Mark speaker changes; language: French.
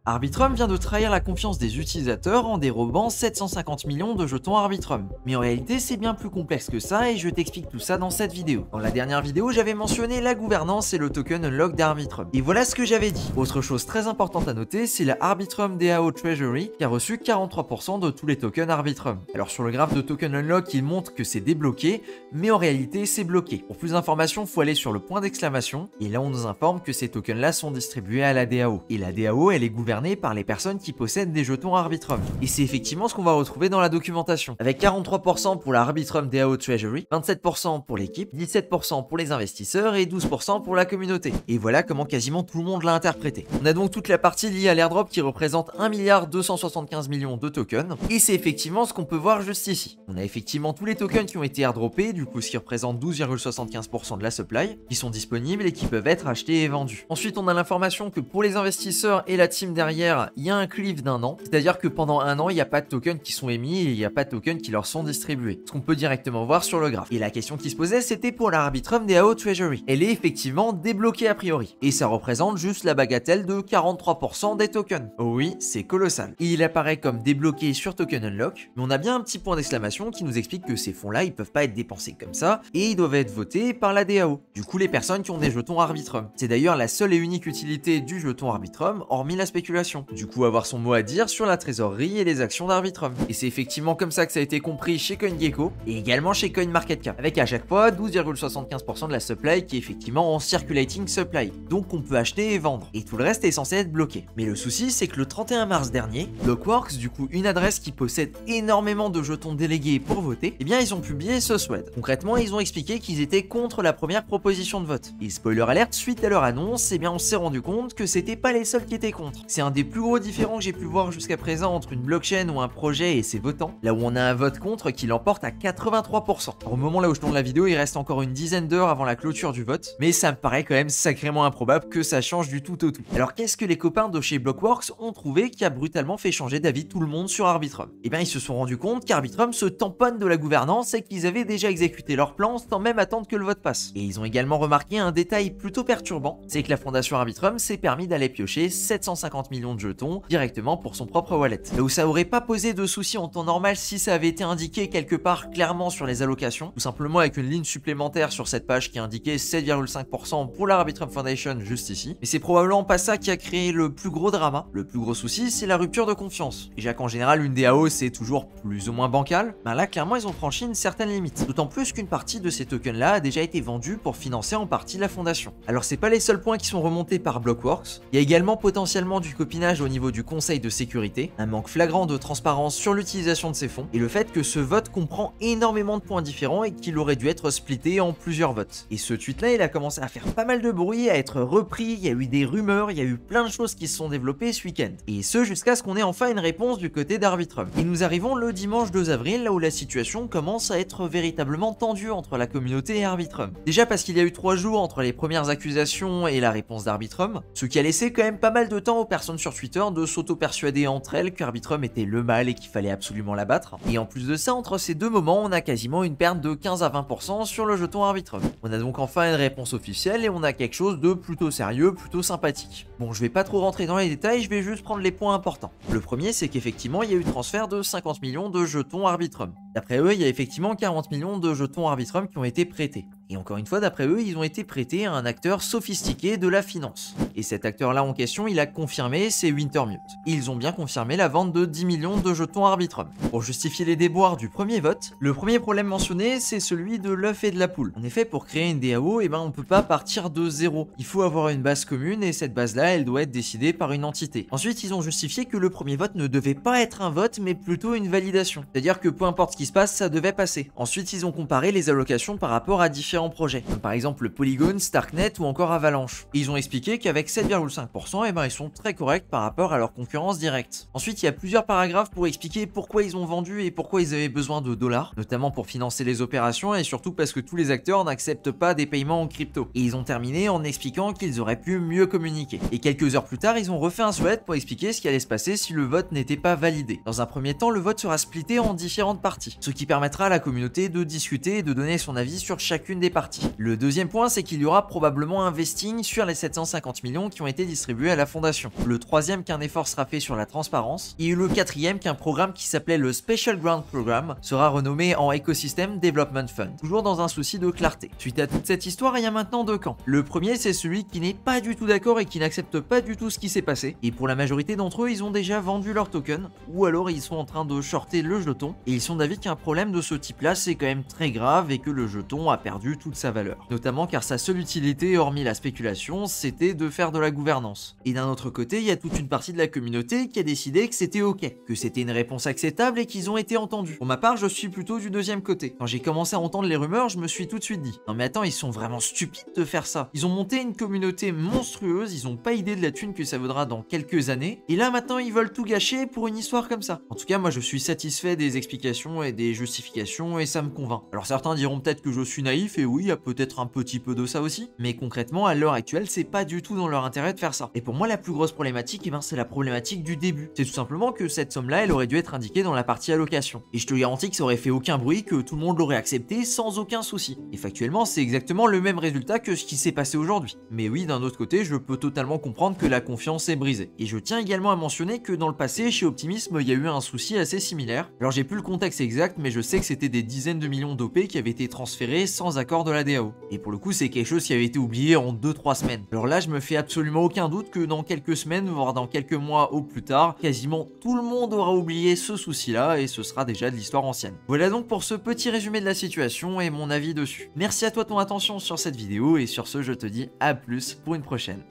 Speaker 1: Arbitrum vient de trahir la confiance des utilisateurs en dérobant 750 millions de jetons Arbitrum. Mais en réalité, c'est bien plus complexe que ça et je t'explique tout ça dans cette vidéo. Dans la dernière vidéo, j'avais mentionné la gouvernance et le token unlock d'Arbitrum. Et voilà ce que j'avais dit. Autre chose très importante à noter, c'est la Arbitrum DAO Treasury qui a reçu 43% de tous les tokens Arbitrum. Alors sur le graphe de token unlock, il montre que c'est débloqué, mais en réalité, c'est bloqué. Pour plus d'informations, faut aller sur le point d'exclamation et là on nous informe que ces tokens là sont distribués à la DAO. Et la DAO, elle est gouvernée par les personnes qui possèdent des jetons Arbitrum. Et c'est effectivement ce qu'on va retrouver dans la documentation. Avec 43% pour la Arbitrum DAO Treasury, 27% pour l'équipe, 17% pour les investisseurs et 12% pour la communauté. Et voilà comment quasiment tout le monde l'a interprété. On a donc toute la partie liée à l'airdrop qui représente 1,275 milliard de tokens. Et c'est effectivement ce qu'on peut voir juste ici. On a effectivement tous les tokens qui ont été airdroppés, du coup ce qui représente 12,75% de la supply, qui sont disponibles et qui peuvent être achetés et vendus. Ensuite on a l'information que pour les investisseurs et la team derrière, il y a un cliff d'1 an, c'est-à-dire que pendant un an, il n'y a pas de tokens qui sont émis et il n'y a pas de tokens qui leur sont distribués. Ce qu'on peut directement voir sur le graphe. Et la question qui se posait, c'était pour la Arbitrum DAO Treasury. Elle est effectivement débloquée a priori. Et ça représente juste la bagatelle de 43% des tokens. Oh oui, c'est colossal. Et il apparaît comme débloqué sur Token Unlock, mais on a bien un petit point d'exclamation qui nous explique que ces fonds-là, ils peuvent pas être dépensés comme ça, et ils doivent être votés par la DAO. Du coup, les personnes qui ont des jetons Arbitrum. C'est d'ailleurs la seule et unique utilité du jeton Arbitrum, hormis la spéculation. Du coup, avoir son mot à dire sur la trésorerie et les actions d'Arbitrum. Et c'est effectivement comme ça que ça a été compris chez CoinGecko et également chez CoinMarketCap, avec à chaque fois 12,75% de la supply qui est effectivement en circulating supply, donc on peut acheter et vendre. Et tout le reste est censé être bloqué. Mais le souci, c'est que le 31 mars dernier, Blockworks, du coup une adresse qui possède énormément de jetons délégués pour voter, eh bien ils ont publié ce thread. Concrètement, ils ont expliqué qu'ils étaient contre la première proposition de vote. Et spoiler alert, suite à leur annonce, eh bien on s'est rendu compte que c'était pas les seuls qui étaient contre. C'est un des plus gros différents que j'ai pu voir jusqu'à présent entre une blockchain ou un projet et ses votants, là où on a un vote contre qui l'emporte à 83%. Alors, au moment là où je tourne la vidéo, il reste encore une dizaine d'heures avant la clôture du vote, mais ça me paraît quand même sacrément improbable que ça change du tout au tout. Alors qu'est-ce que les copains de chez Blockworks ont trouvé qui a brutalement fait changer d'avis tout le monde sur Arbitrum? Eh bien ils se sont rendus compte qu'Arbitrum se tamponne de la gouvernance et qu'ils avaient déjà exécuté leur plan sans même attendre que le vote passe. Et ils ont également remarqué un détail plutôt perturbant, c'est que la fondation Arbitrum s'est permis d'aller piocher 750 millions de jetons directement pour son propre wallet. Là où ça aurait pas posé de soucis en temps normal si ça avait été indiqué quelque part clairement sur les allocations, ou simplement avec une ligne supplémentaire sur cette page qui indiquait 7,5% pour la Arbitrum Foundation juste ici. Mais c'est probablement pas ça qui a créé le plus gros drama. Le plus gros souci, c'est la rupture de confiance. Déjà qu'en général, une DAO c'est toujours plus ou moins bancal, ben là clairement ils ont franchi une certaine limite. D'autant plus qu'une partie de ces tokens là a déjà été vendue pour financer en partie la fondation. Alors c'est pas les seuls points qui sont remontés par Blockworks, il y a également potentiellement du copinage au niveau du conseil de sécurité, un manque flagrant de transparence sur l'utilisation de ces fonds, et le fait que ce vote comprend énormément de points différents et qu'il aurait dû être splitté en plusieurs votes. Et ce tweet là il a commencé à faire pas mal de bruit, à être repris, il y a eu des rumeurs, il y a eu plein de choses qui se sont développées ce week-end. Et ce jusqu'à ce qu'on ait enfin une réponse du côté d'Arbitrum. Et nous arrivons le dimanche 2 avril, là où la situation commence à être véritablement tendue entre la communauté et Arbitrum. Déjà parce qu'il y a eu 3 jours entre les premières accusations et la réponse d'Arbitrum, ce qui a laissé quand même pas mal de temps aux personnes sur Twitter de s'auto-persuader entre elles qu'Arbitrum était le mal et qu'il fallait absolument l'abattre. Et en plus de ça, entre ces deux moments, on a quasiment une perte de 15 à 20% sur le jeton Arbitrum. On a donc enfin une réponse officielle et on a quelque chose de plutôt sérieux, plutôt sympathique. Bon, je vais pas trop rentrer dans les détails, je vais juste prendre les points importants. Le premier, c'est qu'effectivement, il y a eu transfert de 50 millions de jetons Arbitrum. D'après eux, il y a effectivement 40 millions de jetons Arbitrum qui ont été prêtés. Et encore une fois, d'après eux, ils ont été prêtés à un acteur sophistiqué de la finance. Et cet acteur-là en question, il a confirmé, c'est Wintermute. Ils ont bien confirmé la vente de 10 millions de jetons Arbitrum. Pour justifier les déboires du premier vote, le premier problème mentionné, c'est celui de l'œuf et de la poule. En effet, pour créer une DAO, eh ben, on peut pas partir de zéro. Il faut avoir une base commune et cette base-là, elle doit être décidée par une entité. Ensuite, ils ont justifié que le premier vote ne devait pas être un vote, mais plutôt une validation. C'est-à-dire que peu importe ce qui se passe, ça devait passer. Ensuite, ils ont comparé les allocations par rapport à différents projets, comme par exemple Polygon, Starknet ou encore Avalanche. Et ils ont expliqué qu'avec 7,5%, eh ben, ils sont très corrects par rapport à leur concurrence directe. Ensuite, il y a plusieurs paragraphes pour expliquer pourquoi ils ont vendu et pourquoi ils avaient besoin de dollars, notamment pour financer les opérations et surtout parce que tous les acteurs n'acceptent pas des paiements en crypto. Et ils ont terminé en expliquant qu'ils auraient pu mieux communiquer. Et quelques heures plus tard, ils ont refait un thread pour expliquer ce qui allait se passer si le vote n'était pas validé. Dans un premier temps, le vote sera splitté en différentes parties, ce qui permettra à la communauté de discuter et de donner son avis sur chacune des des parties. Le deuxième point, c'est qu'il y aura probablement un vesting sur les 750 millions qui ont été distribués à la fondation. Le troisième, qu'un effort sera fait sur la transparence. Et le quatrième, qu'un programme qui s'appelait le Special Grant Program sera renommé en Ecosystem Development Fund, toujours dans un souci de clarté. Suite à toute cette histoire, il y a maintenant deux camps. Le premier, c'est celui qui n'est pas du tout d'accord et qui n'accepte pas du tout ce qui s'est passé. Et pour la majorité d'entre eux, ils ont déjà vendu leur token, ou alors ils sont en train de shorter le jeton, et ils sont d'avis qu'un problème de ce type-là, c'est quand même très grave et que le jeton a perdu toute sa valeur. Notamment car sa seule utilité, hormis la spéculation, c'était de faire de la gouvernance. Et d'un autre côté, il y a toute une partie de la communauté qui a décidé que c'était ok, que c'était une réponse acceptable et qu'ils ont été entendus. Pour ma part, je suis plutôt du deuxième côté. Quand j'ai commencé à entendre les rumeurs, je me suis tout de suite dit, non mais attends, ils sont vraiment stupides de faire ça. Ils ont monté une communauté monstrueuse, ils ont pas idée de la thune que ça vaudra dans quelques années, et là maintenant ils veulent tout gâcher pour une histoire comme ça. En tout cas, moi je suis satisfait des explications et des justifications et ça me convainc. Alors certains diront peut-être que je suis naïf, et oui, il y a peut-être un petit peu de ça aussi, mais concrètement, à l'heure actuelle, c'est pas du tout dans leur intérêt de faire ça. Et pour moi, la plus grosse problématique, c'est la problématique du début. C'est tout simplement que cette somme-là, elle aurait dû être indiquée dans la partie allocation. Et je te garantis que ça aurait fait aucun bruit, que tout le monde l'aurait accepté sans aucun souci. Et factuellement, c'est exactement le même résultat que ce qui s'est passé aujourd'hui. Mais oui, d'un autre côté, je peux totalement comprendre que la confiance est brisée. Et je tiens également à mentionner que dans le passé, chez Optimism, il y a eu un souci assez similaire. Alors j'ai plus le contexte exact, mais je sais que c'était des dizaines de millions d'OP qui avaient été transférés sans accord de la DAO. Et pour le coup, c'est quelque chose qui avait été oublié en 2-3 semaines. Alors là, je me fais absolument aucun doute que dans quelques semaines, voire dans quelques mois au plus tard, quasiment tout le monde aura oublié ce souci-là et ce sera déjà de l'histoire ancienne. Voilà donc pour ce petit résumé de la situation et mon avis dessus. Merci à toi de ton attention sur cette vidéo et sur ce, je te dis à plus pour une prochaine.